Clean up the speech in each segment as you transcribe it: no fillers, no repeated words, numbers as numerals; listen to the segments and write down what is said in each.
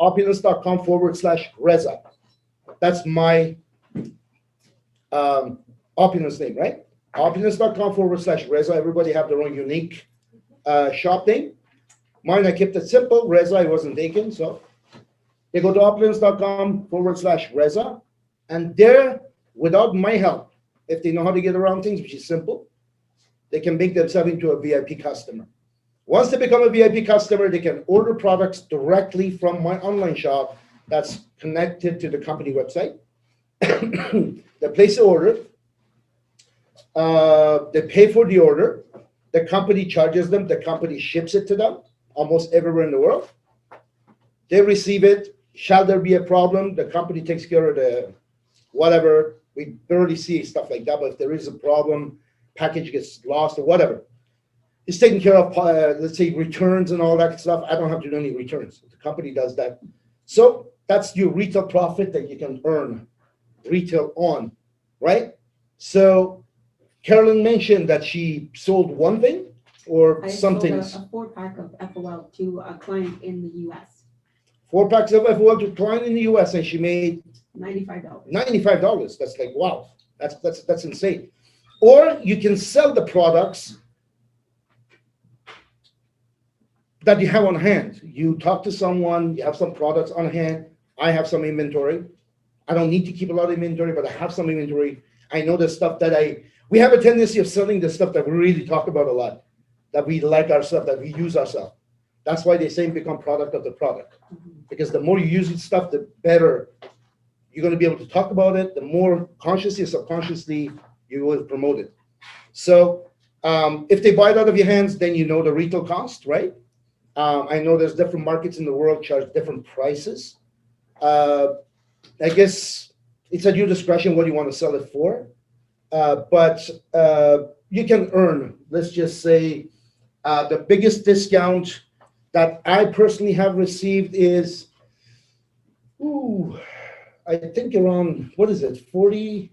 opulence.com/Reza. That's my Opulence name, right? Opulence.com/Reza. Everybody have their own unique shop name. Mine, I kept it simple. Reza, I wasn't taken. So they go to opulence.com/Reza. And there, without my help, if they know how to get around things, which is simple, they can make themselves into a VIP customer. Once they become a VIP customer, they can order products directly from my online shop that's connected to the company website. They place the order. They pay for the order. The company charges them. The company ships it to them almost everywhere in the world. They receive it. Shall there be a problem? The company takes care of the whatever. We barely see stuff like that, but if there is a problem, package gets lost or whatever, it's taken care of. Let's say returns and all that stuff. I don't have to do any returns. The company does that. So that's your retail profit that you can earn retail on, right? So Carolyn mentioned that she sold one thing or something. I sold a 4-pack of FOL to a client in the US. 4 packs of FOL to a client in the US, and she made $95. $95. That's like, wow, that's insane. Or you can sell the products that you have on hand. You talk to someone, you have some products on hand. I have some inventory. I don't need to keep a lot of inventory, but I have some inventory. I know the stuff that we have a tendency of selling the stuff that we really talk about a lot, that we like ourselves, that we use ourselves. That's why they say become product of the product. Because the more you use this stuff, the better you're going to be able to talk about it. The more consciously or subconsciously you will promote it. So if they buy it out of your hands, then you know the retail cost, right? I know there's different markets in the world charge different prices. I guess it's at your discretion what you want to sell it for. But you can earn, let's just say, the biggest discount that I personally have received is, I think around, what is it, 40%?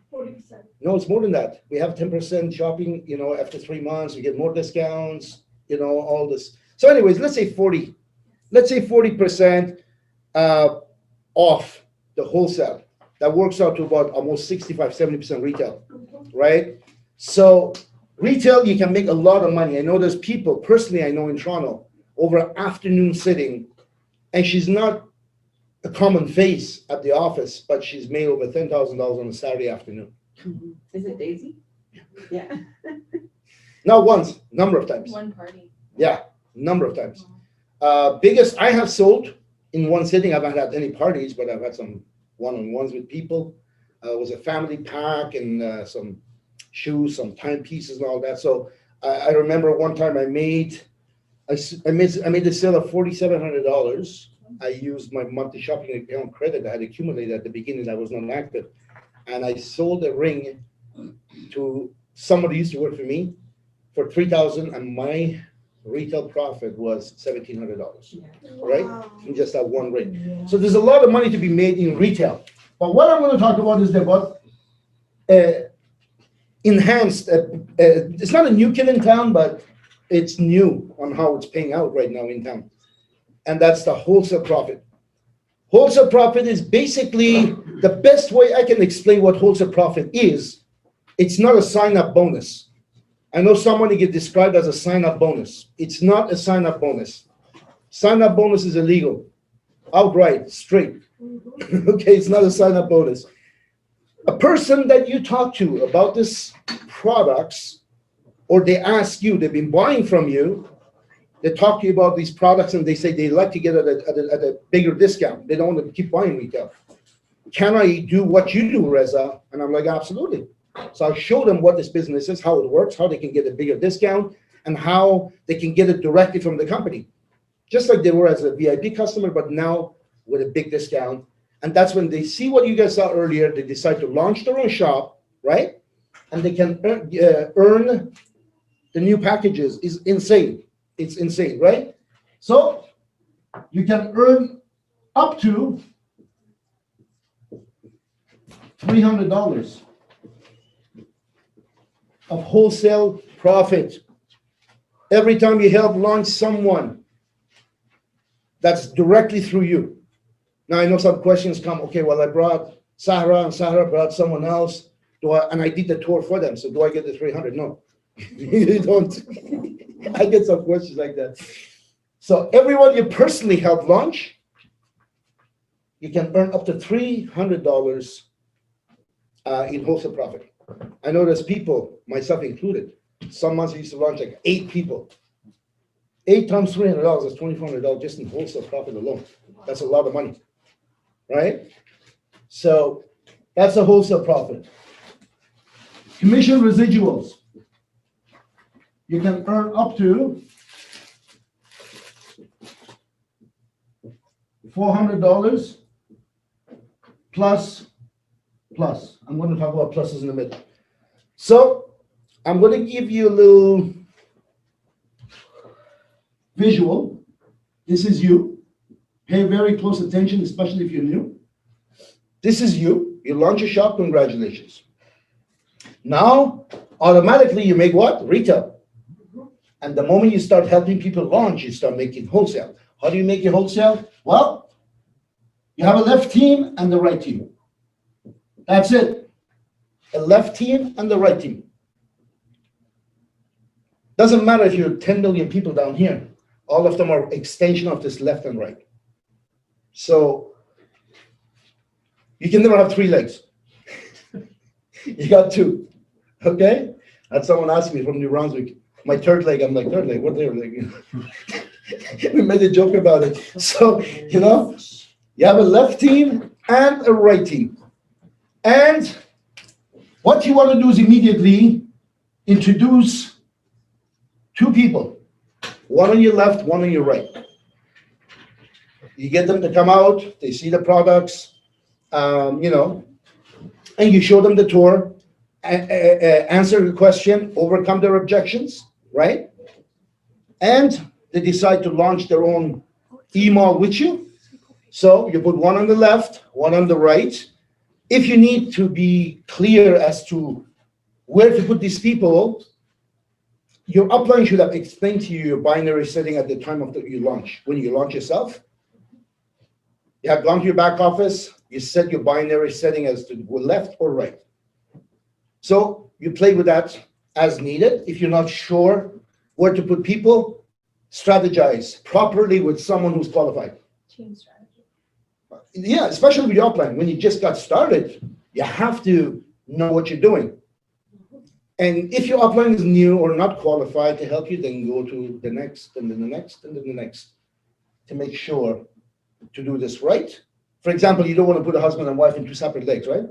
No, it's more than that. We have 10% shopping, after 3 months, you get more discounts, all this. So anyways, let's say 40. Let's say 40% off the wholesale. That works out to about almost 65-70% retail, right? So retail, you can make a lot of money. I know there's people, personally I know in Toronto, over an afternoon sitting, and she's not a common face at the office, but she's made over $10,000 on a Saturday afternoon. Is it Daisy? Yeah. Not once, number of times. One party. Yeah, number of times. Biggest I have sold in one sitting, I've not had any parties, but I've had some one-on-ones with people. It was a family pack and some shoes, some timepieces and all that. So I remember one time I made a sale of $4,700. I used my monthly shopping account credit I had accumulated at the beginning that was not active. And I sold a ring to somebody who used to work for me for $3,000, and my retail profit was $1,700, right? In just that one ring. Yeah. So there's a lot of money to be made in retail. But what I'm going to talk about is about enhanced. It's not a new kid in town, but it's new on how it's paying out right now in town. And that's the wholesale profit. Wholesale profit is basically the best way I can explain what wholesale profit is. It's not a sign-up bonus. I know somebody get described as a sign-up bonus. It's not a sign-up bonus. Sign-up bonus is illegal, outright, straight. Okay, it's not a sign-up bonus. A person that you talk to about this products, or they ask you, they've been buying from you, they talk to you about these products and they say they like to get it at a bigger discount. They don't want to keep buying retail. Can I do what you do, Reza? And I'm like, absolutely. So I'll show them what this business is, how it works, how they can get a bigger discount, and how they can get it directly from the company. Just like they were as a VIP customer, but now with a big discount. And that's when they see what you guys saw earlier, they decide to launch their own shop, right? And they can earn the new packages. Is insane. It's insane, right? So you can earn up to $300 of wholesale profit every time you help launch someone that's directly through you. Now I know some questions come, okay, well, I brought Sahara and Sahara brought someone else. And I did the tour for them. So do I get the 300? No, you don't. I get some questions like that. So everyone you personally help launch, you can earn up to $300 in wholesale profit. I know there's people, myself included, some months I used to launch like 8 people. 8 times $300 is $2,400 just in wholesale profit alone. That's a lot of money, right? So that's a wholesale profit. Commission residuals. You can earn up to $400 plus. I'm going to talk about pluses in a minute. So I'm going to give you a little visual. This is you. Pay very close attention, especially if you're new. This is you. You launch a shop, congratulations. Now, automatically you make what? Retail. And the moment you start helping people launch, you start making wholesale. How do you make your wholesale? Well, you have a left team and the right team. That's it. A left team and the right team. Doesn't matter if you're 10 million people down here. All of them are extension of this left and right. So you can never have 3 legs. You got 2. Okay? And someone asked me from New Brunswick, my 3rd leg. I'm like, 3rd leg? What 3rd leg? We made a joke about it. So, you know, you have a left team and a right team. And what you want to do is immediately introduce 2 people, one on your left, one on your right. You get them to come out, they see the products, you know, and you show them the tour, answer the question, overcome their objections, right? And they decide to launch their own email with you. So you put one on the left, one on the right. If you need to be clear as to where to put these people, your upline should have explained to you your binary setting at the time of your launch. When you launch yourself, you have gone to your back office, you set your binary setting as to left or right. So you play with that as needed. If you're not sure where to put people, strategize properly with someone who's qualified. Team strategy. Yeah, especially with your upline. When you just got started, you have to know what you're doing. And if your upline is new or not qualified to help you, then go to the next, and then the next, and then the next, to make sure to do this right. For example, you don't want to put a husband and wife in 2 separate legs, right?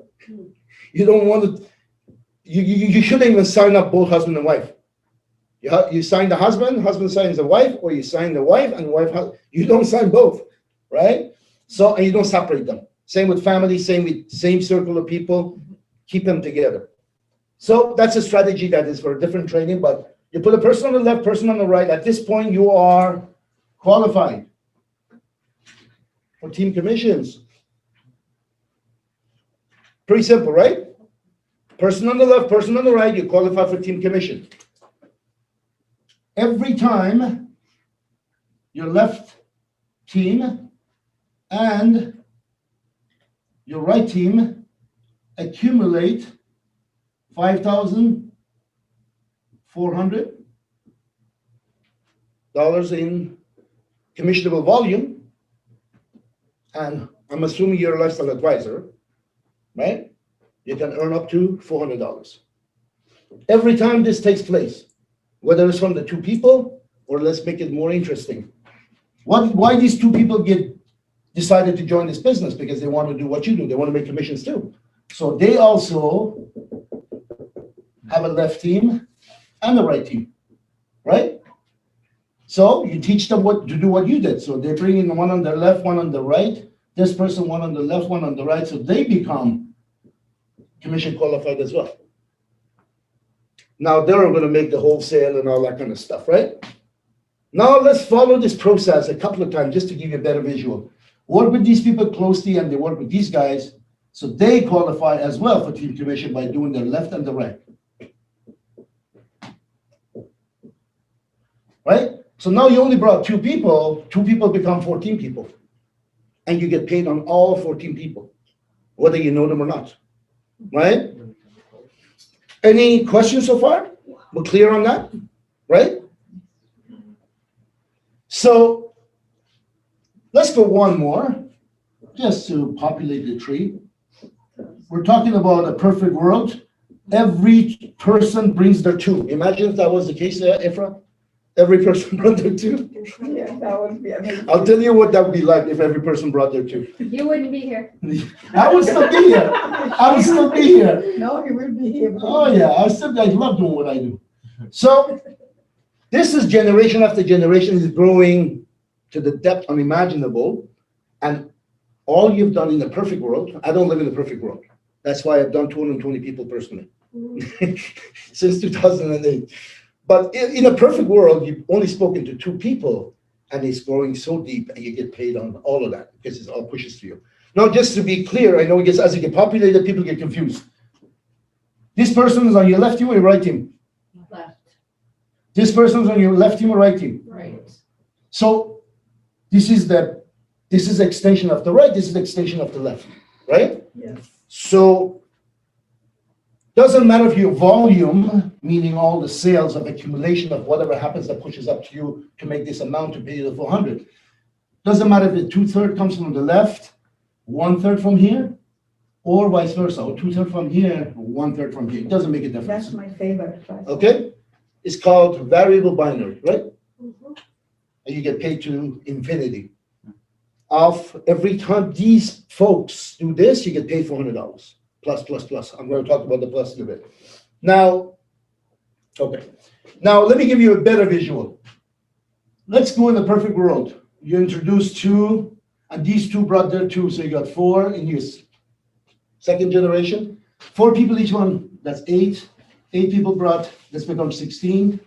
You don't want to, you shouldn't even sign up both husband and wife. You sign the husband signs the wife, or you sign the wife and wife, you don't sign both, right? So, and you don't separate them. Same with family, same circle of people, keep them together. So that's a strategy that is for a different training, but you put a person on the left, person on the right. At this point, you are qualified for team commissions. Pretty simple, right? Person on the left, person on the right, you qualify for team commission. Every time your left team and your right team accumulate $5,400 in commissionable volume, and I'm assuming you're a lifestyle advisor, right? You can earn up to $400. Every time this takes place, whether it's from the 2 people, or let's make it more interesting. Why these 2 people decided to join this business? Because they want to do what you do. They want to make commissions too. So they also have a left team and a right team, right? So you teach them what to do, what you did. So they're bringing one on the left, one on the right. This person, one on the left, one on the right. So they become commission qualified as well. Now they're going to make the wholesale and all that kind of stuff, right? Now let's follow this process a couple of times just to give you a better visual. Work with these people closely, and they work with these guys, so they qualify as well for team commission by doing their left and the right. Right? So now you only brought 2 people, 2 people become 14 people. and you get paid on all 14 people, whether you know them or not, right? Any questions so far? We're clear on that, right? So let's go one more, just to populate the tree. We're talking about a perfect world. Every person brings their two. Imagine if that was the case, Ifra. Every person brought their two. Yeah, that would be amazing. I'll tell you what that would be like if every person brought their two. You wouldn't be here. I would still be here. I would still be here. No, he will be here. Oh yeah, I love doing what I do. So this is generation after generation is growing to the depth unimaginable, and all you've done in the perfect world. I don't live in the perfect world. That's why I've done 220 people personally since 2008. But in a perfect world, you've only spoken to 2 people, and it's growing so deep, and you get paid on all of that because it's all pushes to you. Now, just to be clear, I know it gets, as you get populated, people get confused. This person is on your left team or your right team? Left. This person is on your left team or right team? Right. So this is the extension of the right. This is the extension of the left, right? Yes. So doesn't matter if your volume, meaning all the sales of accumulation of whatever happens that pushes up to you to make this amount to pay you the 400. Doesn't matter if the 2/3 comes from the left, 1/3 from here, or vice versa, or 2/3 from here, 1/3 from here. It doesn't make a difference. That's my favorite. Okay? It's called variable binary, right? Mhm. And you get paid to infinity. Of every time these folks do this, you get paid $400. Plus. I'm going to talk about the plus in a bit. Now, okay. Now, let me give you a better visual. Let's go in the perfect world. You introduce 2, and these 2 brought their 2, so you got 4 in your second generation. 4 people each one, that's 8. 8 people brought, this becomes 16,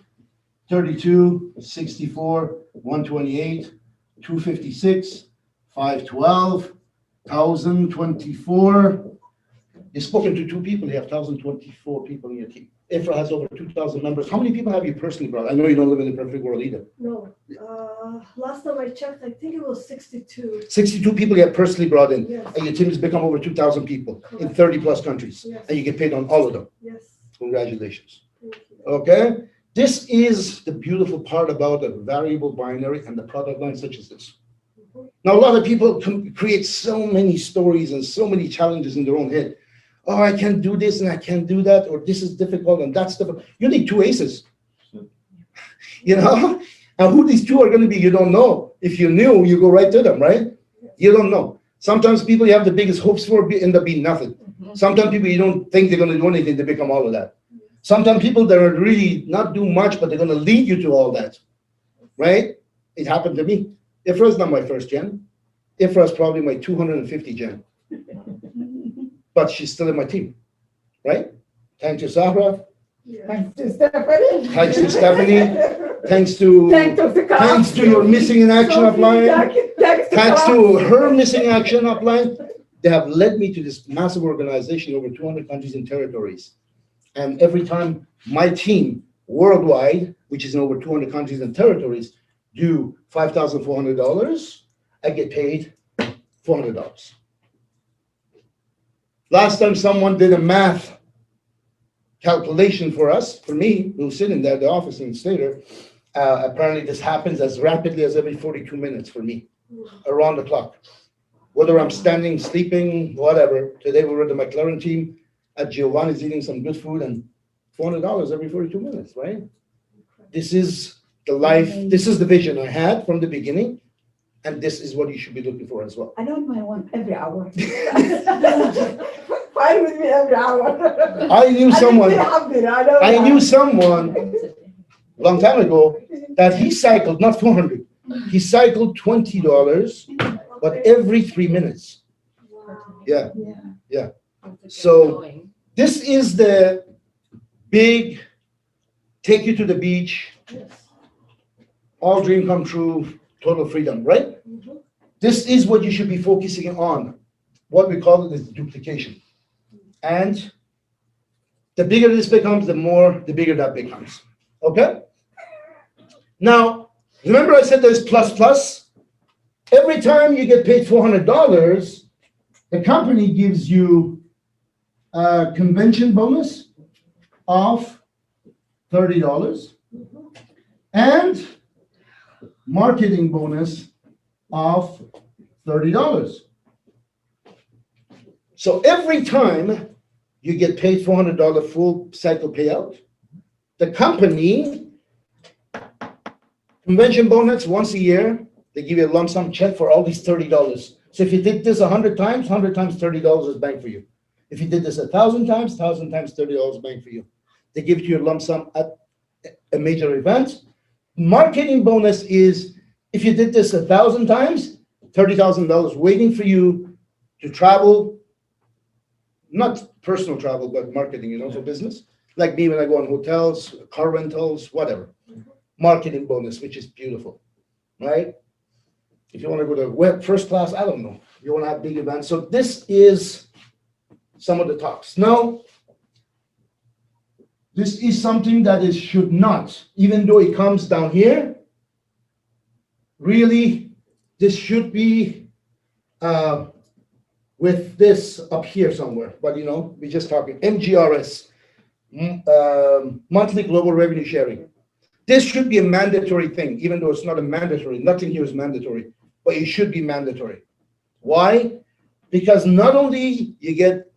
32, 64, 128, 256, 512, 1,024. You've spoken to 2 people, you have 1,024 people in your team. IFRA has over 2,000 members. How many people have you personally brought? I know you don't live in the perfect world either. No, last time I checked, I think it was 62. 62 people you have personally brought in, Yes, and your team has become over 2,000 people in 30 plus countries, yes, and you get paid on all of them. yes. Congratulations. Thank you. Okay? This is the beautiful part about a variable binary and the product line such as this. Now, a lot of people create so many stories and so many challenges in their own head. Oh, I can't do this and I can't do that, or this is difficult and that's difficult. You need 2 aces. You know? And who these 2 are going to be, you don't know. If you knew, you go right to them, right? You don't know. Sometimes people you have the biggest hopes for end up being nothing. Sometimes people you don't think they're going to do anything, they become all of that. Sometimes people that are really not do much, but they're going to lead you to all that, right? It happened to me. Ifra's not my first gen. Ifra's probably my 250 gen. But she's still in my team, right? Thanks to Sahra, Thanks to Stephanie. thanks to Stephanie, thanks to Thanks to your missing in action upline, thanks to Klaus. her missing action upline. They have led me to this massive organization over 200 countries and territories. And every time my team worldwide, which is in over 200 countries and territories, do $5,400, I get paid $400. Last time someone did a math calculation for us, for me, who was sitting there at the office in Slater, apparently this happens as rapidly as every 42 minutes for me, around the clock. Whether I'm standing, sleeping, whatever. Today we were the McLaren team at Giovanni's eating some good food, and $400 every 42 minutes, right? This is the life, this is the vision I had from the beginning, and this is what you should be looking for as well. I don't mind one every hour. Fine with me every hour. I knew someone, I knew someone a long time ago that he cycled, not 400, he cycled $20, but every 3 minutes. Yeah. Yeah. So this is the big, take you to the beach, all dream come true, total freedom, right? This is what you should be focusing on. What we call it is duplication. And the bigger this becomes, the bigger that becomes. Okay? Now, remember I said there's plus plus? Every time you get paid $400, the company gives you a convention bonus of $30 and marketing bonus of $30. So every time you get paid $400 full cycle payout, the company convention bonus once a year, they give you a lump sum check for all these $30. So if you did this 100 times, 100 times $30 is bank for you. If you did this 1,000 times, 1,000 times $30 bank for you. They give you a lump sum at a major event. Marketing bonus is if you did this 1,000 times, $30,000 waiting for you to travel, not personal travel, but marketing, for business. Like me when I go on hotels, car rentals, whatever. Marketing bonus, which is beautiful, right? If you want to go to first class, I don't know. You want to have big events. So this is some of the talks. Now, this is something that it should not, even though it comes down here, really, this should be with this up here somewhere. But, we're just talking MGRS, monthly global revenue sharing. This should be a mandatory thing, even though it's not a mandatory. Nothing here is mandatory, but it should be mandatory. Why? Because not only you get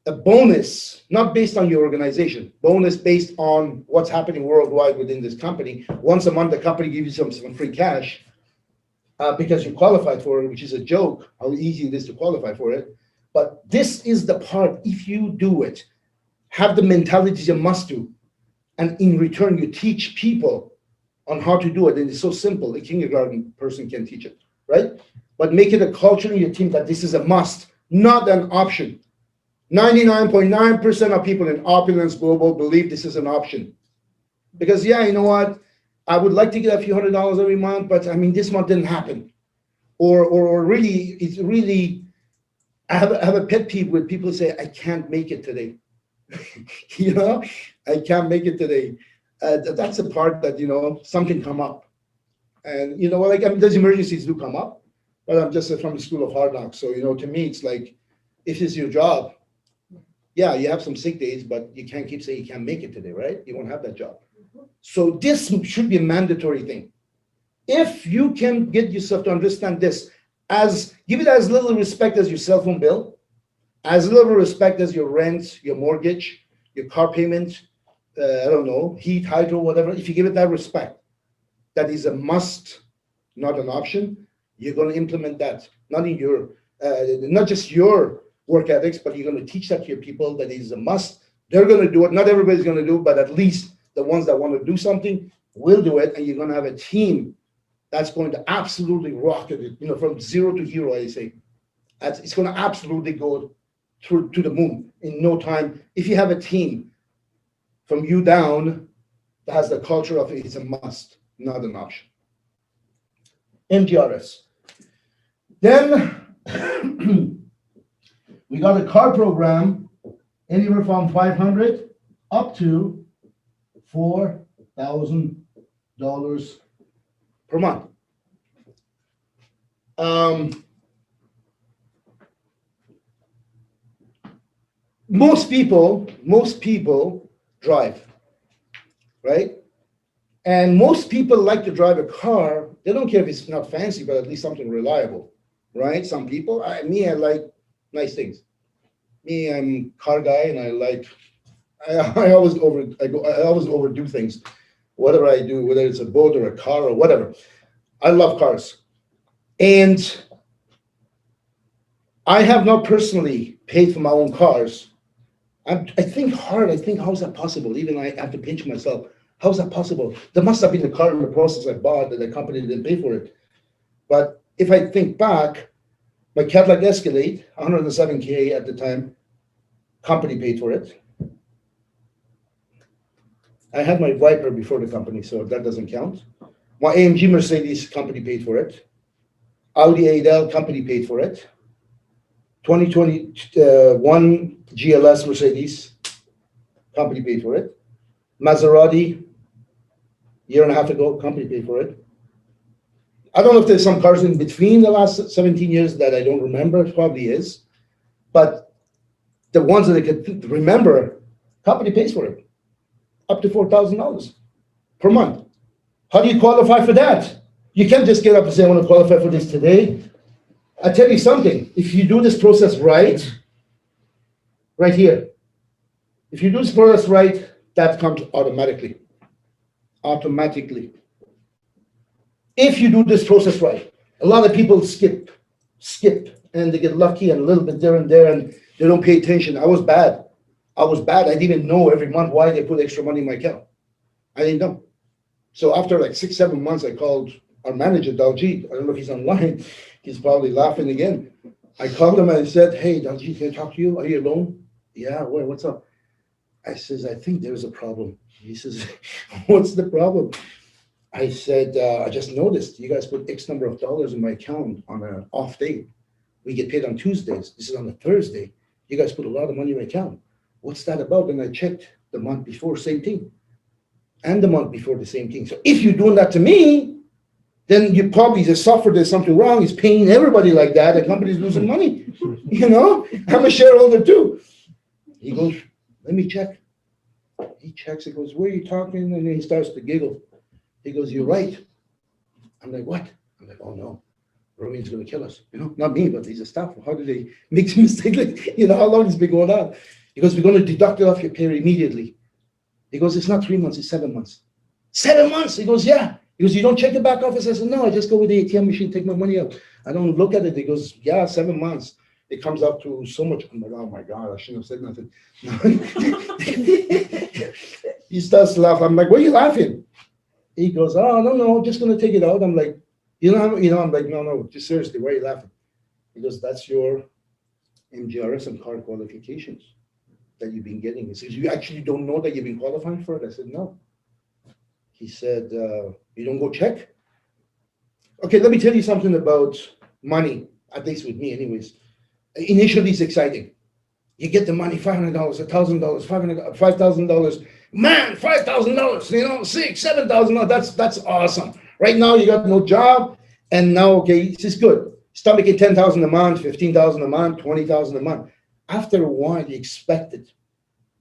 a bonus, not based on your organization, bonus based on what's happening worldwide within this company. Once a month, the company gives you some free cash because you qualified for it, which is a joke, how easy it is to qualify for it. But this is the part, if you do it, have the mentality you must do. And in return, you teach people on how to do it. And it's so simple. A kindergarten person can teach it, right? But make it a culture in your team that this is a must, not an option. 99.9% of people in Opulence Global believe this is an option. Because, yeah, you know what? I would like to get a few $100s every month, but I mean, this month didn't happen. Or really, it's really, I have a pet peeve when people say, I can't make it today. I can't make it today. That's the part that, something come up. And, those emergencies do come up, but I'm just from the school of hard knocks. So, to me, it's like, if it's your job, yeah, you have some sick days, but you can't keep saying you can't make it today, right? You won't have that job. So this should be a mandatory thing. If you can get yourself to understand this, give it as little respect as your cell phone bill, as little respect as your rent, your mortgage, your car payment, I don't know, heat, hydro, whatever. If you give it that respect, that is a must, not an option. You're going to implement that, not just your work ethics, but you're going to teach that to your people that is a must. They're going to do it. Not everybody's going to do it, but at least the ones that want to do something will do it. And you're going to have a team that's going to absolutely rocket it, from 0 to hero, I say. It's going to absolutely go to the moon in no time. If you have a team from you down that has the culture of it's a must, not an option. MGRS. Then we got a car program anywhere from $500 up to $4,000 per month. Most people drive, right? And most people like to drive a car. They don't care if it's not fancy, but at least something reliable, right? Some people, I like nice things. Me, I'm a car guy, and I always overdo things. Whatever I do, whether it's a boat or a car or whatever, I love cars. And I have not personally paid for my own cars. I think hard. I think, how is that possible? Even I have to pinch myself. How is that possible? There must have been a car in the process I bought that the company didn't pay for it. But if I think back, my Cadillac Escalade, 107K at the time, company paid for it. I had my Viper before the company, so that doesn't count. My AMG Mercedes, company paid for it. Audi A8L, company paid for it. 2021 GLS Mercedes, company paid for it. Maserati, year and a half ago, company paid for it. I don't know if there's some cars in between the last 17 years that I don't remember. It probably is. But the ones that I could remember, company pays for it. Up to $4,000 per month. How do you qualify for that? You can't just get up and say, I want to qualify for this today. I tell you something, if you do this process right here, if you do this process right, that comes automatically. Automatically. If you do this process right, a lot of people skip, and they get lucky and a little bit there and there, and they don't pay attention. I was bad. I didn't even know every month why they put extra money in my account. I didn't know. So after like 6-7 months, I called our manager, Daljeet. I don't know if he's online. He's probably laughing again. I called him and I said, hey, Daljeet, can I talk to you? Are you alone? Yeah, what's up? I says, I think there's a problem. He says, what's the problem? I said, I just noticed you guys put X number of dollars in my account on an off day. We get paid on Tuesdays. This is on a Thursday. You guys put a lot of money in my account. What's that about? And I checked the month before, same thing. And the month before, the same thing. So if you're doing that to me, then you probably, the software, there's something wrong. It's paying everybody like that. The company's losing money. You know, I'm a shareholder too. He goes, let me check. He checks. He goes, where are you talking? And then he starts to giggle. He goes, you're right. I'm like, what? I'm like, oh no, Romeo's going to kill us. You know, not me, but he's a staff. How did they make a mistake? Like, you know, how long has it been going on? He goes, we're going to deduct it off your pay immediately. He goes, it's not 3 months, it's 7 months. 7 months? He goes, yeah. He goes, you don't check the back office? I said, no, I just go with the ATM machine, take my money out. I don't look at it. He goes, yeah, 7 months. It comes up to so much. I'm like, oh my God, I shouldn't have said nothing. He starts laughing. I'm like, why are you laughing? He goes, oh, no, just going to take it out. I'm like, I'm like, no, just seriously, why are you laughing? He goes, that's your MGRS and card qualifications that you've been getting. He says, you actually don't know that you've been qualifying for it? I said, no. He said, you don't go check? Okay, let me tell you something about money, at least with me anyways. Initially, it's exciting. You get the money, $500, $1,000, $5,000. Man, $5,000, you know, $6,000, $7,000. That's awesome. Right now, you got no job, and now, okay, this is good. Start making $10,000 a month, $15,000 a month, $20,000 a month. After a while, you expect it.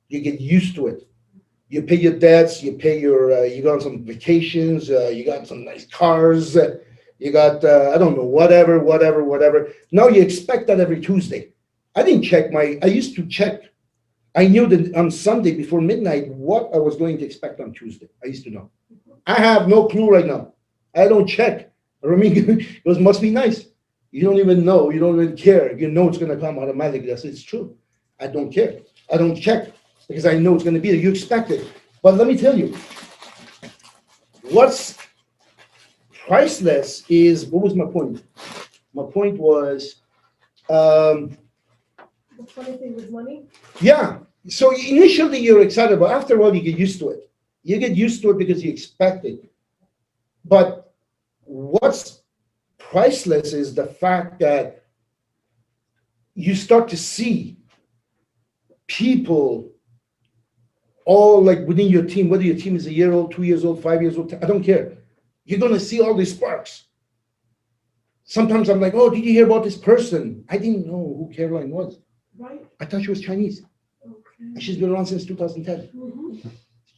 You get used to it. You pay your debts. You pay your. You go on some vacations. You got some nice cars. You got I don't know, whatever. Now you expect that every Tuesday. I didn't check I used to check. I knew that on Sunday before midnight what I was going to expect on Tuesday. I used to know. I have no clue right now. I don't check. I mean, it must be nice. You don't even know. You don't even care. You know it's going to come automatically. That's it's true. I don't care. I don't check because I know it's going to be there. You expect it. But let me tell you, what's priceless is, what was my point? My point was, The funny thing with money, yeah. So initially you're excited, but after a while you get used to it. You get used to it because you expect it. But what's priceless is the fact that you start to see people all like within your team, whether your team is a year old, 2 years old, 5 years old, I don't care. You're going to see all these sparks. Sometimes I'm like, oh, did you hear about this person? I didn't know who Caroline was. right? I thought she was Chinese. Okay. And she's been around since 2010. Mhm.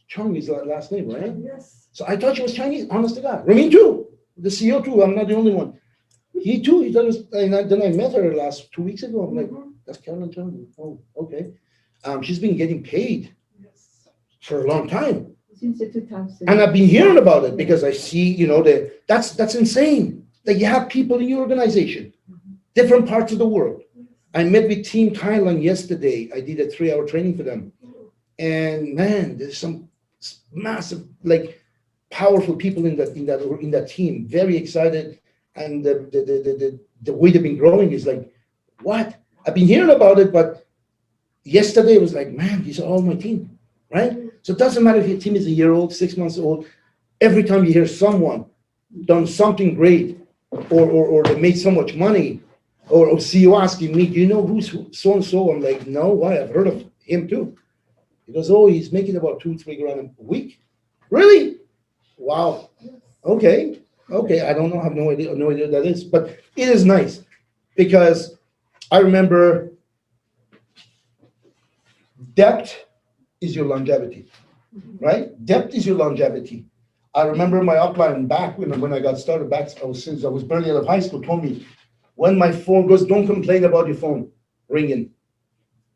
Chong is her last name, right? Yes. So I thought she was Chinese, honest to God. Ramin too, the CEO too. I'm not the only one. He too. He thought it was, and then I met her last 2 weeks ago. I'm like, Mhm. that's Caroline Chong. Oh, okay. She's been getting paid Yes. for a long time. Since the 2000. And I've been hearing about it because I see, that's insane that you have people in your organization, different parts of the world. I met with Team Thailand yesterday. I did a 3-hour training for them. And man, there's some massive, like powerful people in that team, very excited. And the way they've been growing is like, what? I've been hearing about it, but yesterday it was like, man, these are all my team, right? So it doesn't matter if your team is a year old, 6 months old. Every time you hear someone done something great, or they made so much money, or CEO asking me, do you know who's so and so? I'm like, no, why? I've heard of him too. He goes, oh, he's making about 2-3 grand a week. Really? Wow. Okay. Okay, I don't know, I have no idea what that is, but it is nice because I remember debt is your longevity, right? Debt is your longevity. I remember my upline back when I got started back, since I was barely out of high school, told me when my phone goes, don't complain about your phone ringing.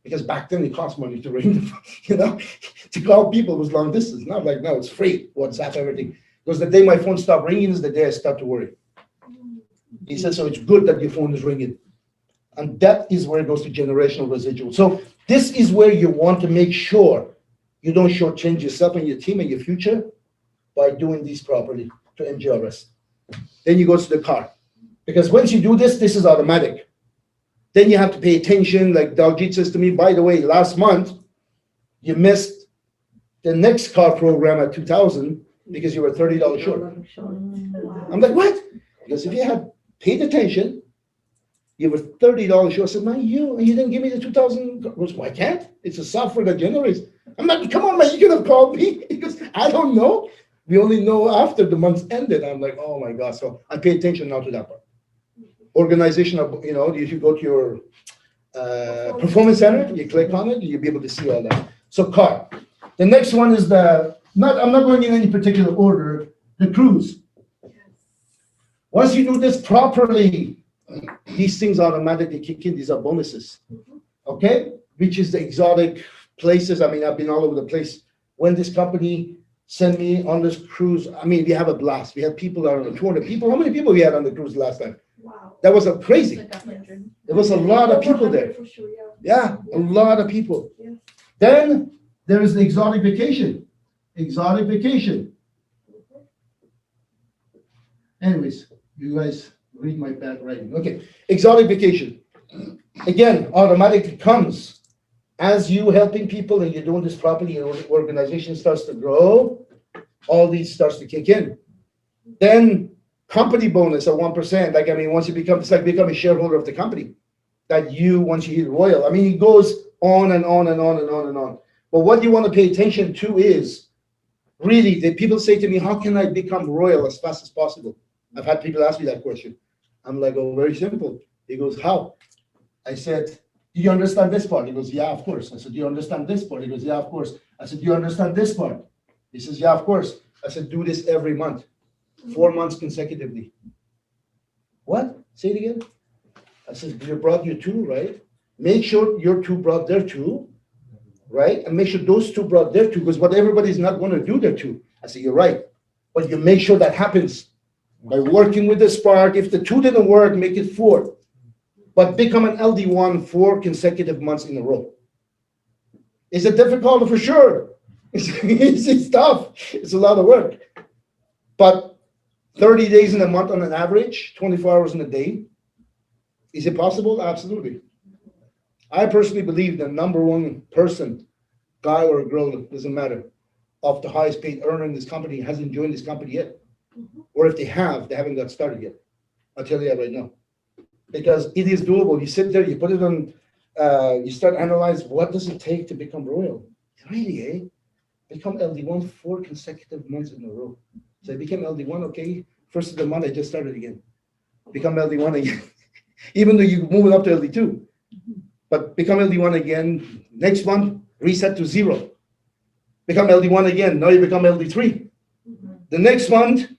Because back then it cost money to ring the phone, to call people was long distance. Not like now, it's free, WhatsApp, everything. Because the day my phone stopped ringing is the day I start to worry. He said, so it's good that your phone is ringing. And that is where it goes to generational residual. So this is where you want to make sure you don't shortchange yourself and your team and your future by doing these properly to MGRS. Then you go to the car. Because once you do this, this is automatic. Then you have to pay attention. Like Daljit says to me, by the way, last month, you missed the next car program at 2000 because you were $30 short. I'm like, what? Because if you had paid attention, you were $30 short. I said, man, you didn't give me the 2000. Goes, why can't? It's a software that generates. I'm like, come on, man, you could have called me. He goes, I don't know. We only know after the month's ended. I'm like, oh my God. So I pay attention now to that part. Organization of, if you go to your performance center, you click on it, you'll be able to see all that. So car. The next one is I'm not going in any particular order, the cruise. Once you do this properly, these things automatically kick in. These are bonuses, okay? Which is the exotic places. I mean, I've been all over the place. When this company sent me on this cruise, I mean, we have a blast. We had people around 200 people. How many people we had on the cruise last time? Wow. That was crazy. Like 100. There was a lot of people there. For sure, yeah. Yeah, a lot of people. Yeah. Then there is the exotic vacation. Exotic vacation. Anyways, you guys read my bad writing. Okay, exotic vacation. Again, automatically comes as you helping people and you're doing this properly, your organization starts to grow, all these starts to kick in. Then company bonus at 1%. Like, I mean, once you become, it's like becoming a shareholder of the company. That once you hit royal, I mean, it goes on and on and on and on and on. But what you want to pay attention to is really, the people say to me, how can I become royal as fast as possible? I've had people ask me that question. I'm like, oh, very simple. He goes, how? I said, do you understand this part? He goes, yeah, of course. I said, do you understand this part? He goes, yeah, of course. I said, do you understand this part? He says, yeah, of course. I said, do this every month, 4 months consecutively. What? Say it again. I said, you brought your two, right? Make sure your two brought their two, right? And make sure those two brought their two, because what everybody's not going to do their two. I said, you're right. But you make sure that happens by working with the spark. If the two didn't work, make it 4. But become an LD1 4 consecutive months in a row. Is it difficult? For sure. It's tough. It's a lot of work. But 30 days in a month on an average, 24 hours in a day. Is it possible? Absolutely. I personally believe the number one person, guy or a girl, doesn't matter, of the highest paid earner in this company hasn't joined this company yet. Or if they haven't got started yet. I'll tell you that right now. Because it is doable. You sit there, you put it on, you start analyze what does it take to become royal. Really, eh? Become LD1 4 consecutive months in a row. So I became LD1, okay. First of the month, I just started again. Become LD1 again. Even though you're moving up to LD2. But become LD1 again. Next month, reset to 0. Become LD1 again. Now you become LD3. The next month,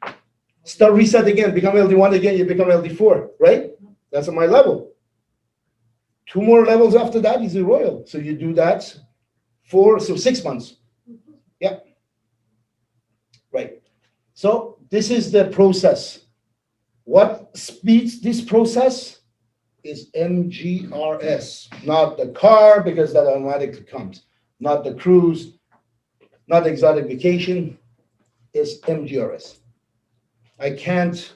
start reset again. Become LD1 again, you become LD4, right? That's at my level. 2 more levels after that is a royal. So you do that 6 months. Yeah. Right. So this is the process. What speeds this process is MGRS, not the car, because that automatically comes, not the cruise, not the exotic vacation, is MGRS. I can't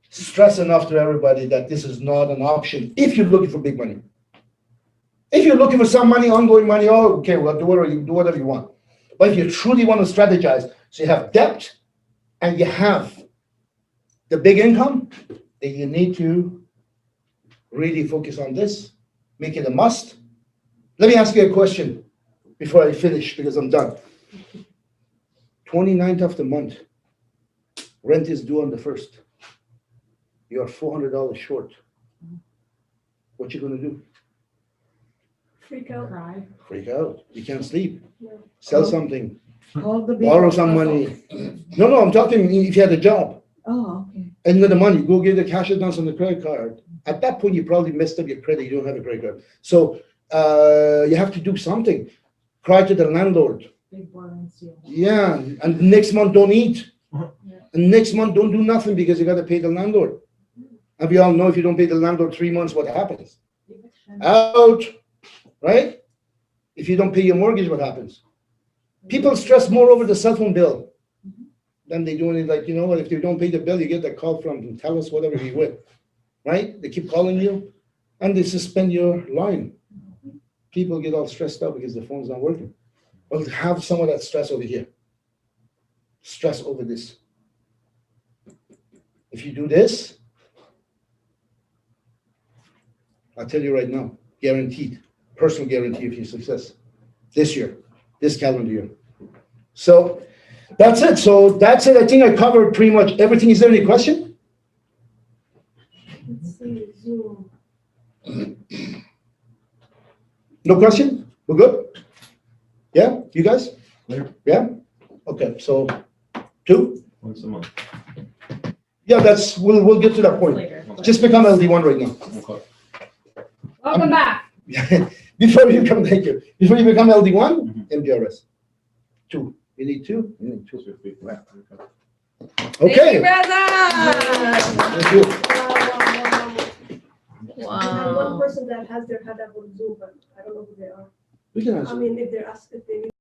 stress enough to everybody that this is not an option if you're looking for big money. If you're looking for some money, ongoing money, oh, okay, well, do whatever you want. But if you truly want to strategize, so you have debt and you have the big income, then you need to really focus on this, make it a must. Let me ask you a question before I finish, because I'm done. 29th of the month, Rent is due on the 1st. You are $400 short. What you gonna do? Freak out. Cry. Freak out. You can't sleep. Yeah. Sell something. Call the Borrow people. some money. No, I'm talking if you had a job Oh, okay. and you got the money, go get the cash advance on the credit card. At that point, you probably messed up your credit. You don't have a credit card. So you have to do something. Cry to the landlord. Big borrowing deal. Yeah, and next month don't eat. Yeah. And next month don't do nothing because you got to pay the landlord. And we all know if you don't pay the landlord 3 months, what happens? Eviction. Out, right? If you don't pay your mortgage, what happens? People stress more over the cell phone bill than they do it. Like, you know what? If you don't pay the bill, you get that call from tell us whatever you with, right? They keep calling you, and they suspend your line. People get all stressed out because the phone's not working. Well, have some of that stress over here. Stress over this. If you do this, I'll tell you right now, guaranteed, personal guarantee of your success this year, this calendar year. So that's it. I think I covered pretty much everything. Is there any question? Let's see, Zoom. No question? We're good? Yeah, you guys? Clear. Yeah? Okay, so 2? Once a month. Yeah, we'll get to that point. Later. Just become LD1 right now. Okay. Welcome back. Before you become LD1, MDRS. 2. You need 2? You need 2. Thank Okay. you, Reza. Thank you. I have one person that has their hand up on Zoom, but I don't know who they are. We can I answer. mean, if they need